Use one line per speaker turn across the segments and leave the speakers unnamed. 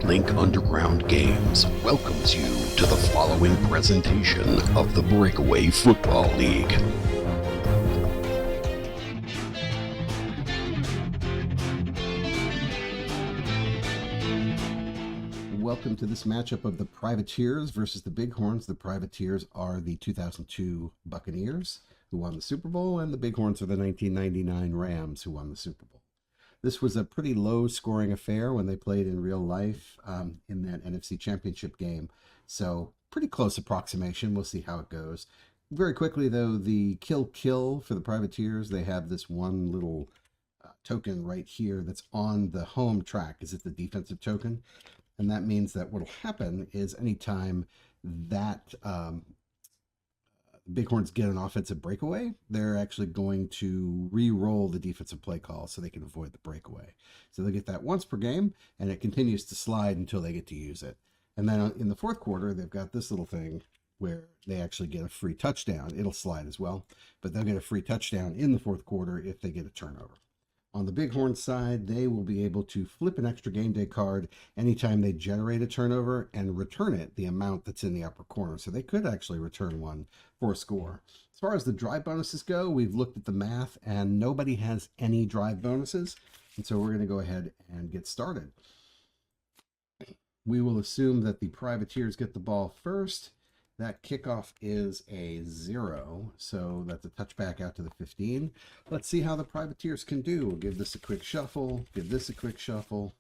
Link Underground Games welcomes you to the following presentation of the Breakaway Football League.
Welcome to this matchup of the Privateers versus the Bighorns. The Privateers are the 2002 Buccaneers, who won the Super Bowl, and the Bighorns are the 1999 Rams, who won the Super Bowl. This was a pretty low-scoring affair when they played in real life in that NFC Championship game. So pretty close approximation. We'll see how it goes. Very quickly, though, the kill for the Privateers, they have this one little token right here that's on the home track. Is it the defensive token? And that means that what will happen is anytime that Bighorns get an offensive breakaway, they're actually going to re-roll the defensive play call so they can avoid the breakaway. So they'll get that once per game, and it continues to slide until they get to use it. And then in the fourth quarter, they've got this little thing where they actually get a free touchdown. It'll slide as well, but they'll get a free touchdown in the fourth quarter if they get a turnover. On the Bighorn side, they will be able to flip an extra game day card anytime they generate a turnover and return it the amount that's in the upper corner. So they could actually return one for a score. As far as the drive bonuses go, we've looked at the math and nobody has any drive bonuses. And so we're going to go ahead and get started. We will assume that the Privateers get the ball first. That kickoff is a 0, so that's a touchback out to the 15. Let's see how the Privateers can do. We'll give this a quick shuffle, give this a quick shuffle.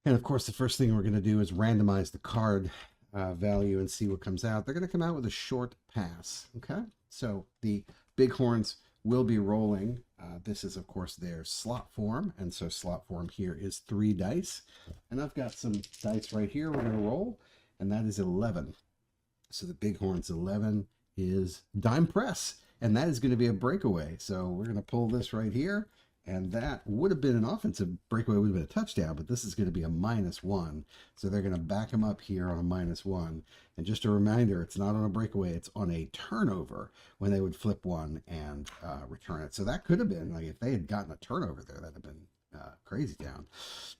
And of course, the first thing we're going to do is randomize the card value and see what comes out. They're going to come out with a short pass, okay? So the Bighorns will be rolling. This is, of course, their slot form, and so slot form here is 3 dice. And I've got some dice right here we're going to roll. And that is 11. So the Bighorns 11 is dime press, and that is going to be a breakaway. So we're going to pull this right here, and that would have been an offensive breakaway, would have been a touchdown, but this is going to be a -1. So they're going to back them up here on a -1. And just a reminder, it's not on a breakaway, it's on a turnover when they would flip one and return it. So that could have been, like, if they had gotten a turnover there, that'd have been crazy town.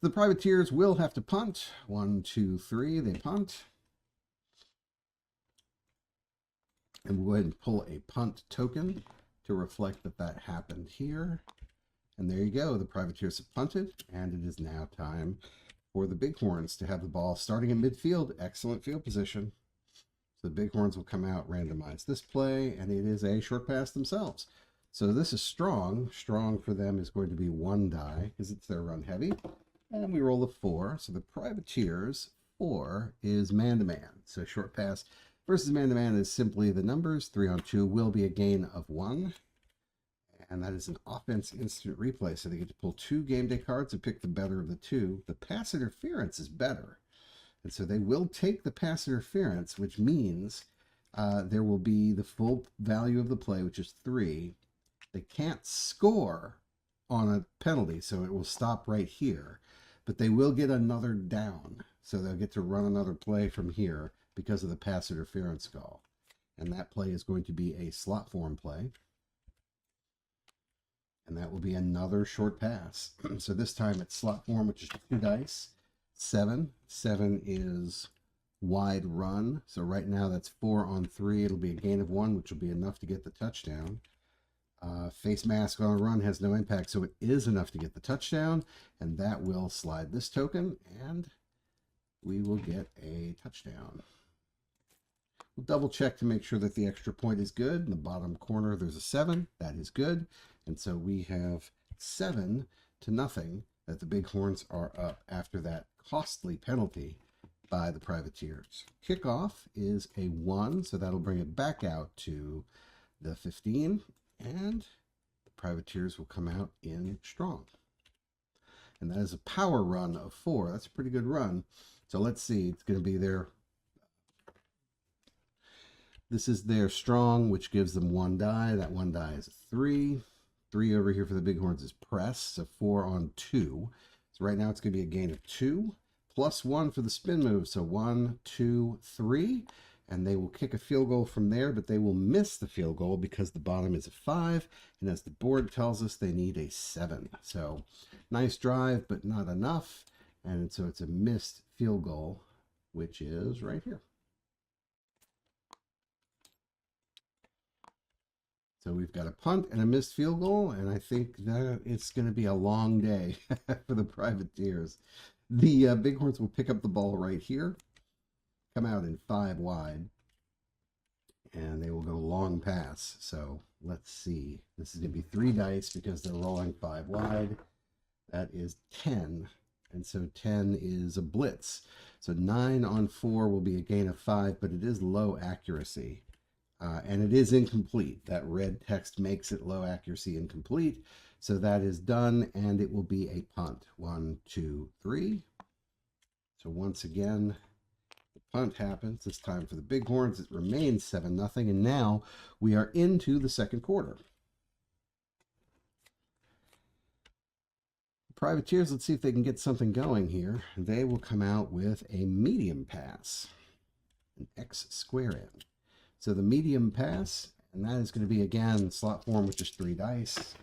The Privateers will have to punt. 1, 2, 3, they punt. And we'll go ahead and pull a punt token to reflect that that happened here. And there you go. The Privateers have punted, and it is now time for the Bighorns to have the ball starting in midfield. Excellent field position. So the Bighorns will come out, randomize this play, and it is a short pass themselves. So this is strong. Strong for them is going to be 1 die because it's their run heavy. And we roll a 4. So the Privateers 4 is man-to-man. So short pass versus man-to-man is simply the numbers. 3 on 2 will be a gain of 1. And that is an offense instant replay. So they get to pull 2 game day cards and pick the better of the 2. The pass interference is better. And so they will take the pass interference, which means there will be the full value of the play, which is 3. They can't score on a penalty, so it will stop right here. But they will get another down. So they'll get to run another play from here because of the pass interference call. And that play is going to be a slot form play. And that will be another short pass. So this time it's slot form, which is 2 dice. 7. 7 is wide run. So right now that's 4 on 3. It'll be a gain of 1, which will be enough to get the touchdown. Face mask on a run has no impact, so it is enough to get the touchdown, and that will slide this token, and we will get a touchdown. We'll double check to make sure that the extra point is good. In the bottom corner, there's a 7. That is good, and so we have 7-0 that the Bighorns are up after that costly penalty by the Privateers. Kickoff is a 1, so that'll bring it back out to the 15. And the Privateers will come out in strong. And that is a power run of 4. That's a pretty good run. So let's see. It's going to be their... This is their strong, which gives them 1 die. That 1 die is a 3. 3 over here for the Bighorns is press. So 4 on 2. So right now it's going to be a gain of 2. Plus 1 for the spin move. So 1, 2, 3. And they will kick a field goal from there, but they will miss the field goal because the bottom is a 5. And as the board tells us, they need a 7. So nice drive, but not enough. And so it's a missed field goal, which is right here. So we've got a punt and a missed field goal, and I think that it's going to be a long day for the Privateers. The Bighorns will pick up the ball right here, come out in 5 wide, and they will go long pass. So let's see. This is going to be 3 dice because they're rolling 5 wide. That is 10, and so 10 is a blitz. So 9 on 4 will be a gain of 5, but it is low accuracy. And it is incomplete. That red text makes it low accuracy incomplete. So that is done, and it will be a punt. 1, 2, 3. So once again, the punt happens. This time for the Bighorns. It remains 7-0, and now we are into the second quarter. The Privateers, let's see if they can get something going here. They will come out with a medium pass, an X square in. So the medium pass, and that is going to be, again, slot form with just 3 dice.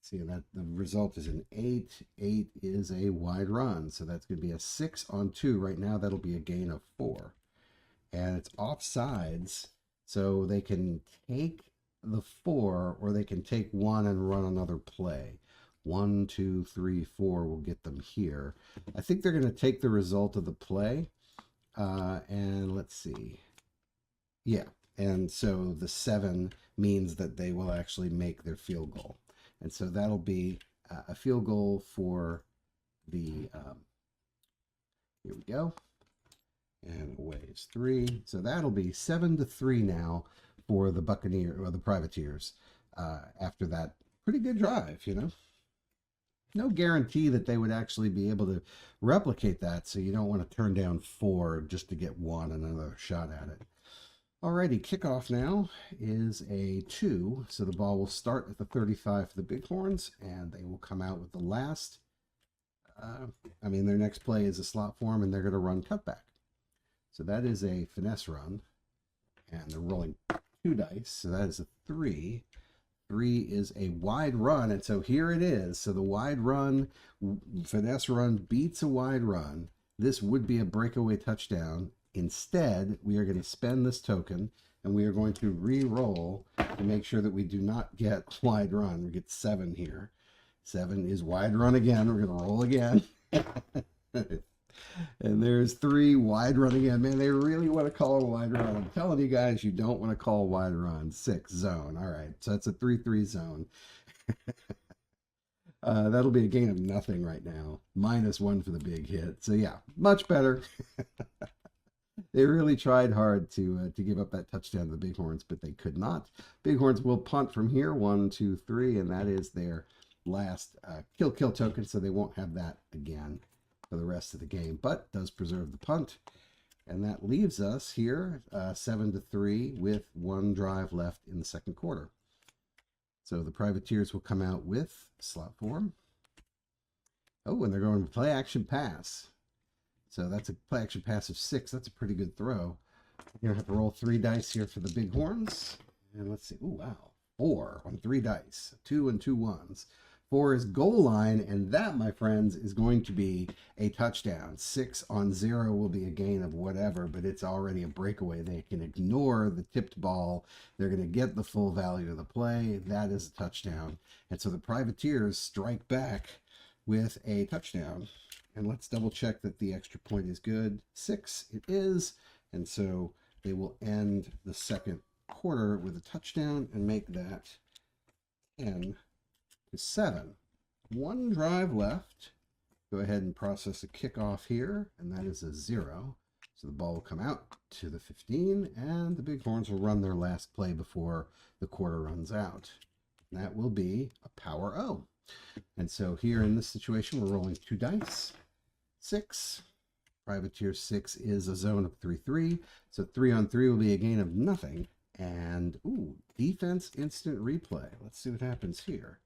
See, that the result is an 8. 8 is a wide run, so that's going to be a 6 on 2. Right now, that'll be a gain of 4. And it's offsides, so they can take the 4, or they can take 1 and run another play. 1, 2, 3, 4 will get them here. I think they're going to take the result of the play. And let's see. Yeah, and so the 7 means that they will actually make their field goal. And so that'll be a field goal for the, here we go, and away is 3. So that'll be 7-3 now for the Buccaneers, or the Privateers, after that pretty good drive, you know. No guarantee that they would actually be able to replicate that, so you don't want to turn down 4 just to get 1 and another shot at it. Alrighty, kickoff now is a 2, so the ball will start at the 35 for the Bighorns, and they will come out with the last. Their next play is a slot form, and they're going to run cutback. So that is a finesse run, and they're rolling 2 dice, so that is a 3. 3 is a wide run, and so here it is. So the wide run, finesse run beats a wide run. This would be a breakaway touchdown. Instead, we are going to spend this token, and we are going to re-roll to make sure that we do not get wide run. We get 7 here. 7 is wide run again. We're going to roll again. And there's 3 wide run again. Man, they really want to call a wide run. I'm telling you guys, you don't want to call wide run. 6 zone. All right, so that's a 3-3 zone. That'll be a gain of nothing right now. -1 for the big hit. So yeah, much better. They really tried hard to give up that touchdown to the Bighorns, but they could not. Bighorns will punt from here, 1, 2, 3, and that is their last kill token, so they won't have that again for the rest of the game, but does preserve the punt. And that leaves us here 7-3 with 1 drive left in the second quarter. So the Privateers will come out with slot form. Oh, and they're going to play action pass. So that's a play action pass of 6. That's a pretty good throw. You're going to have to roll 3 dice here for the Bighorns. And let's see. Oh, wow. 4 on 3 dice. 2 and 2 ones. 4 is goal line, and that, my friends, is going to be a touchdown. 6 on 0 will be a gain of whatever, but it's already a breakaway. They can ignore the tipped ball. They're going to get the full value of the play. That is a touchdown. And so the Privateers strike back with a touchdown. And let's double check that the extra point is good. 6 it is. And so they will end the second quarter with a touchdown and make that 10-7. 1 drive left. Go ahead and process a kickoff here, and that is a 0. So the ball will come out to the 15, and the Bighorns will run their last play before the quarter runs out. And that will be a power O. And so here in this situation, we're rolling 2 dice. 6. Privateer 6 is a zone of 3-3. So 3 on 3 will be a gain of nothing. And, ooh, defense instant replay. Let's see what happens here.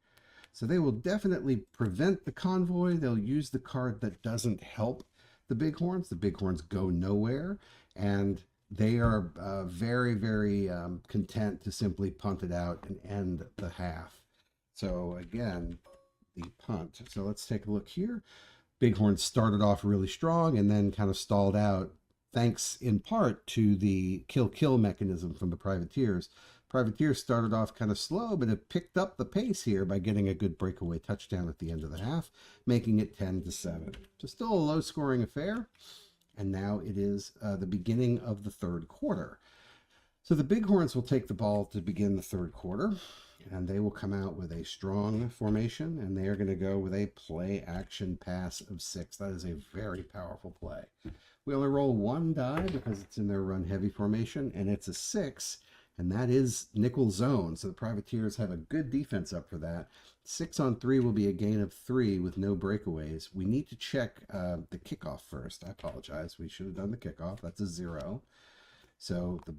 So they will definitely prevent the convoy. They'll use the card that doesn't help the Bighorns. The Bighorns go nowhere. And they are very, very content to simply punt it out and end the half. So, again, the punt. So let's take a look here. Bighorns started off really strong and then kind of stalled out, thanks in part to the kill mechanism from the Privateers. Privateers started off kind of slow, but have picked up the pace here by getting a good breakaway touchdown at the end of the half, making it 10-7. So still a low-scoring affair, and now it is the beginning of the third quarter. So the Bighorns will take the ball to begin the third quarter, and they will come out with a strong formation, and they are going to go with a play-action pass of 6. That is a very powerful play. We only roll 1 die because it's in their run-heavy formation, and it's a 6, and that is nickel zone. So the Privateers have a good defense up for that. 6 on 3 will be a gain of 3 with no breakaways. We need to check the kickoff first. I apologize. We should have done the kickoff. That's a 0. So the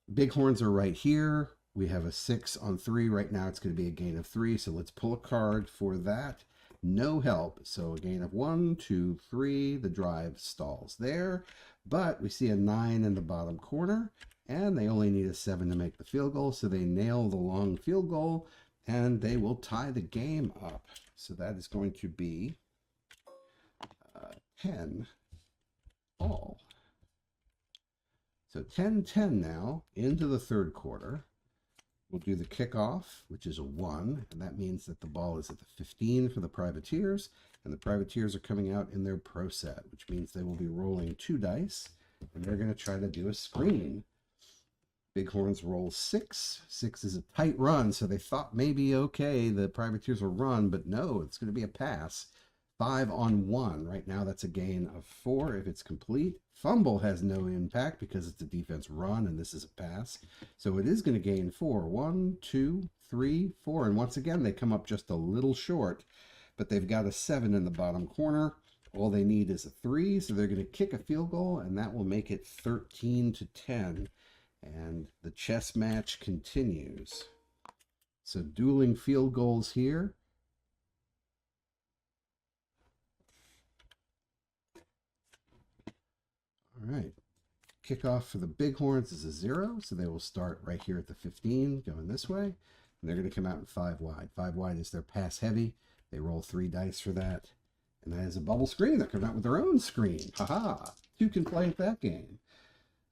Bighorns are right here. We have a 6 on 3. Right now it's going to be a gain of 3. So let's pull a card for that. No help. So a gain of 1, 2, 3. The drive stalls there. But we see a 9 in the bottom corner. And they only need a 7 to make the field goal. So they nail the long field goal. And they will tie the game up. So that is going to be 10 all. So 10-10 now into the third quarter. We'll do the kickoff, which is a 1, and that means that the ball is at the 15 for the Privateers, and the Privateers are coming out in their pro set, which means they will be rolling 2 dice, and they're going to try to do a screen. Bighorns roll 6. 6 is a tight run, so they thought maybe, okay, the Privateers will run, but no, it's going to be a pass. 5 on 1. Right now, that's a gain of 4 if it's complete. Fumble has no impact because it's a defense run and this is a pass. So it is going to gain 4. 1, 2, 3, 4. And once again, they come up just a little short, but they've got a 7 in the bottom corner. All they need is a 3, so they're going to kick a field goal, and that will make it 13-10. And the chess match continues. So dueling field goals here. All right, kickoff for the Bighorns is a 0, so they will start right here at the 15, going this way, and they're going to come out in 5 wide. 5 wide is their pass heavy. They roll 3 dice for that, and that is a bubble screen. They're coming out with their own screen. Haha! 2 can play at that game.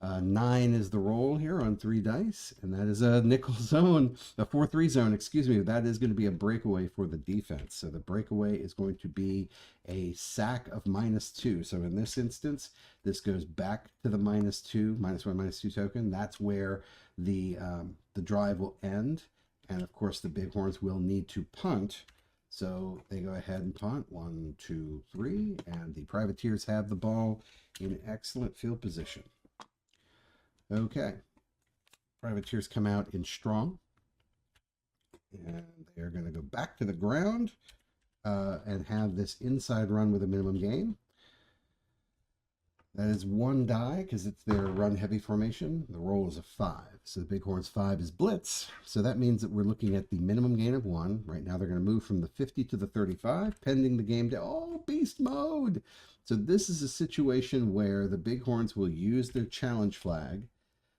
9 is the roll here on 3 dice, and that is a nickel zone, a 4-3 zone, excuse me. That is going to be a breakaway for the defense. So the breakaway is going to be a sack of -2. So in this instance, this goes back to the -2, -1, -2 token. That's where the drive will end. And of course, the Bighorns will need to punt. So they go ahead and punt. 1, 2, 3. And the Privateers have the ball in excellent field position. Okay, Privateers come out in strong, and they're going to go back to the ground and have this inside run with a minimum gain. That is 1 die because it's their run heavy formation. The roll is a 5, so the Bighorns 5 is blitz. So that means that we're looking at the minimum gain of 1. Right now they're going to move from the 50 to the 35, pending the game to, oh, beast mode. So this is a situation where the Bighorns will use their challenge flag.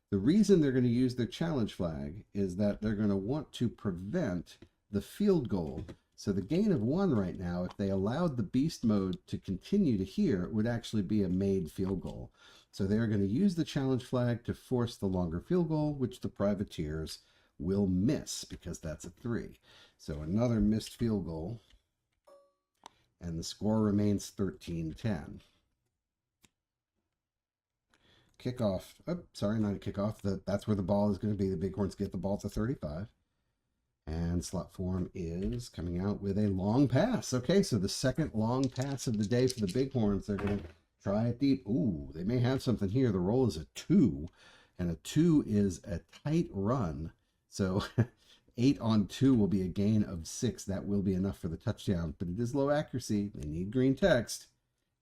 The reason they're going to use their challenge flag is that they're going to want to prevent the field goal. So the gain of 1 right now, if they allowed the beast mode to continue to here, it would actually be a made field goal. So they're going to use the challenge flag to force the longer field goal, which the Privateers will miss because that's a 3. So another missed field goal, and the score remains 13-10. Kickoff. Oh, sorry, not a kickoff. That's where the ball is going to be. The Bighorns get the ball to 35. And slot form is coming out with a long pass. Okay, so the second long pass of the day for the Bighorns. They're going to try it deep. Ooh, they may have something here. The roll is a 2, and a 2 is a tight run. So 8 on 2 will be a gain of 6. That will be enough for the touchdown, but it is low accuracy. They need green text,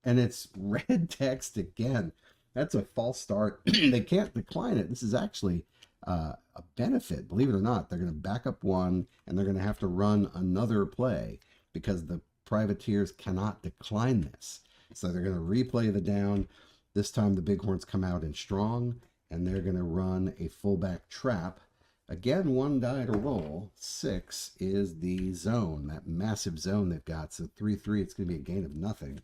and it's red text again. That's a false start. They can't decline it. This is actually a benefit. Believe it or not, they're going to back up 1, and they're going to have to run another play because the Privateers cannot decline this. So they're going to replay the down. This time the Bighorns come out in strong, and they're going to run a fullback trap. Again, 1 die to roll. 6 is the zone, that massive zone they've got. So 3-3, it's going to be a gain of nothing.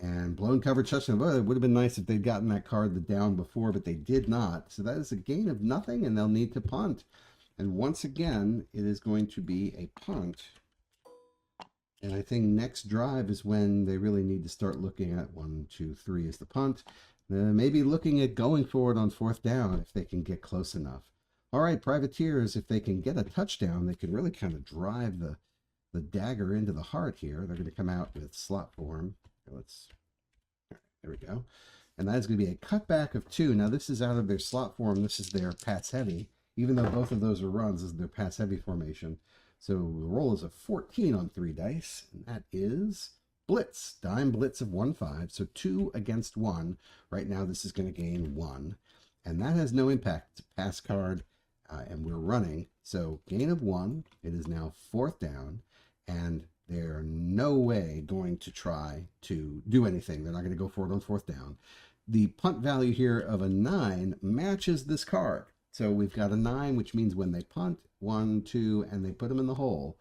And blown coverage touchdown. Well, it would have been nice if they'd gotten that card the down before, but they did not. So that is a gain of nothing, and they'll need to punt. And once again, it is going to be a punt. And I think next drive is when they really need to start looking at 1, 2, 3 is the punt. Maybe looking at going forward on 4th down if they can get close enough. All right, Privateers, if they can get a touchdown, they can really kind of drive the dagger into the heart here. They're going to come out with slot form. There we go. And that is going to be a cutback of 2. Now, this is out of their slot form. This is their pass heavy. Even though both of those are runs, this is their pass heavy formation. So the roll is a 14 on 3 dice, and that is blitz, dime blitz of 1-5. So 2 against 1. Right now, this is going to gain 1, and that has no impact. It's a pass card, and we're running. So gain of 1. It is now 4th down, and they're no way going to try to do anything. They're not going to go for it on 4th down. The punt value here of a 9 matches this card. So we've got a 9, which means when they punt, 1, 2, and they put them in the hole.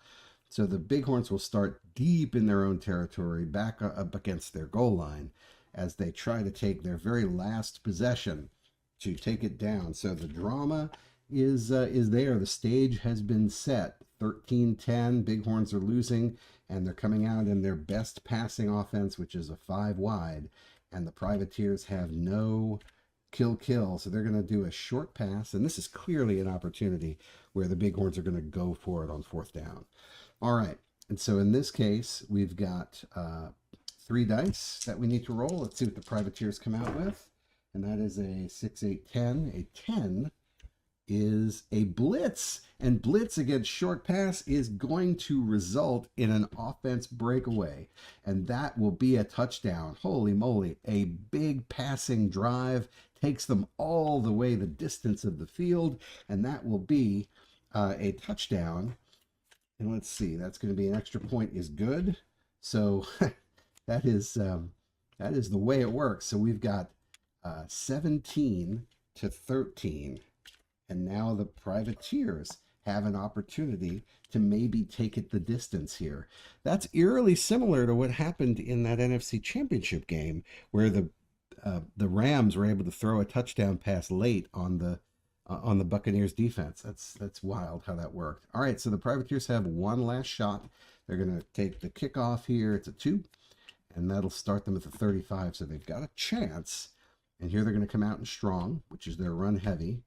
So the Bighorns will start deep in their own territory, back up against their goal line, as they try to take their very last possession to take it down. So the drama is there. The stage has been set. 13-10, Bighorns are losing, and they're coming out in their best passing offense, which is a 5 wide, and the Privateers have no kill. So they're going to do a short pass, and this is clearly an opportunity where the Bighorns are going to go for it on 4th down. All right, and so in this case, we've got 3 dice that we need to roll. Let's see what the Privateers come out with, and that is a 6, 8, 10. A 10 is a blitz, and blitz against short pass is going to result in an offense breakaway, and that will be a touchdown. Holy moly, a big passing drive takes them all the way the distance of the field, and that will be a touchdown. And let's see, that's going to be an extra point is good. So that is the way it works. So we've got 17-13. And now the Privateers have an opportunity to maybe take it the distance here. That's eerily similar to what happened in that NFC Championship game, where the Rams were able to throw a touchdown pass late on the Buccaneers defense. That's wild how that worked. All right, so the Privateers have one last shot. They're going to take the kickoff here. It's a 2, and that'll start them at the 35. So they've got a chance. And here they're going to come out in strong, which is their run heavy.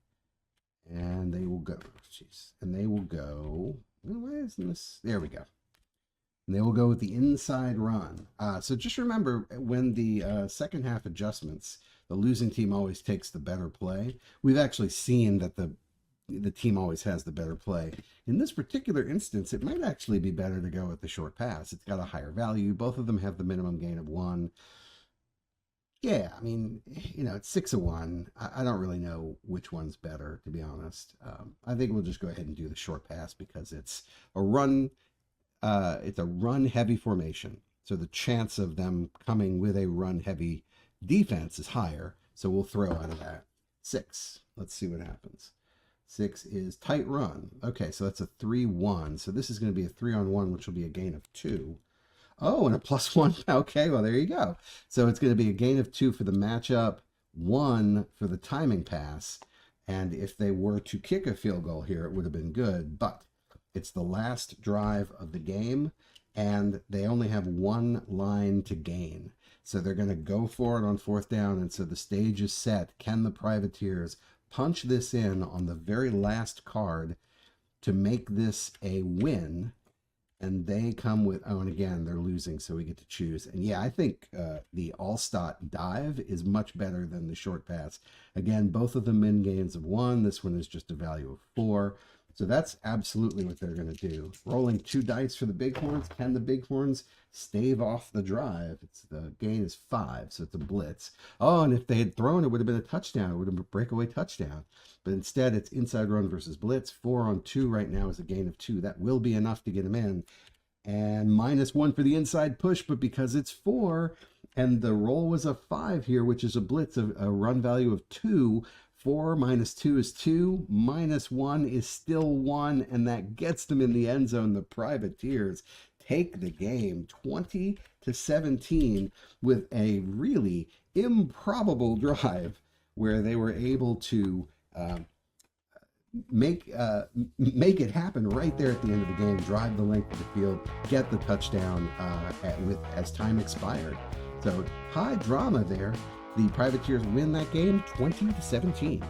And they will go, and they will go, why isn't this, there we go. And they will go with the inside run. So just remember, when the second half adjustments, the losing team always takes the better play. We've actually seen that the team always has the better play. In this particular instance, it might actually be better to go with the short pass. It's got a higher value. Both of them have the minimum gain of 1. Yeah, I mean, it's 6 of 1. I don't really know which one's better, to be honest. I think we'll just go ahead and do the short pass because it's a run. It's a run heavy formation, so the chance of them coming with a run heavy defense is higher. So we'll throw out of that 6. Let's see what happens. 6 is tight run. Okay, so that's a 3-1. So this is going to be a 3-on-1, which will be a gain of 2. Oh, and a +1. Okay, well, there you go. So it's going to be a gain of 2 for the matchup, 1 for the timing pass. And if they were to kick a field goal here, it would have been good. But it's the last drive of the game, and they only have 1 line to gain. So they're going to go for it on 4th down. And so the stage is set. Can the Privateers punch this in on the very last card to make this a win? And they come with, and again, they're losing, so we get to choose. And yeah, I think the all-stot dive is much better than the short pass. Again, both of them min gains of 1. This one is just a value of 4. So that's absolutely what they're going to do. Rolling 2 dice for the Bighorns. Can the Bighorns stave off the drive? The gain is 5, so it's a blitz. Oh, and if they had thrown, it would have been a touchdown. It would have been a breakaway touchdown. But instead, it's inside run versus blitz. 4 on 2 right now is a gain of 2. That will be enough to get them in. And -1 for the inside push, but because it's 4, and the roll was a 5 here, which is a blitz, a run value of 2, 4 minus 2 is 2, minus 1 is still 1, and that gets them in the end zone. The Privateers take the game 20-17 with a really improbable drive where they were able to make it happen right there at the end of the game, drive the length of the field, get the touchdown as time expired. So high drama there. The Privateers win that game 20-17.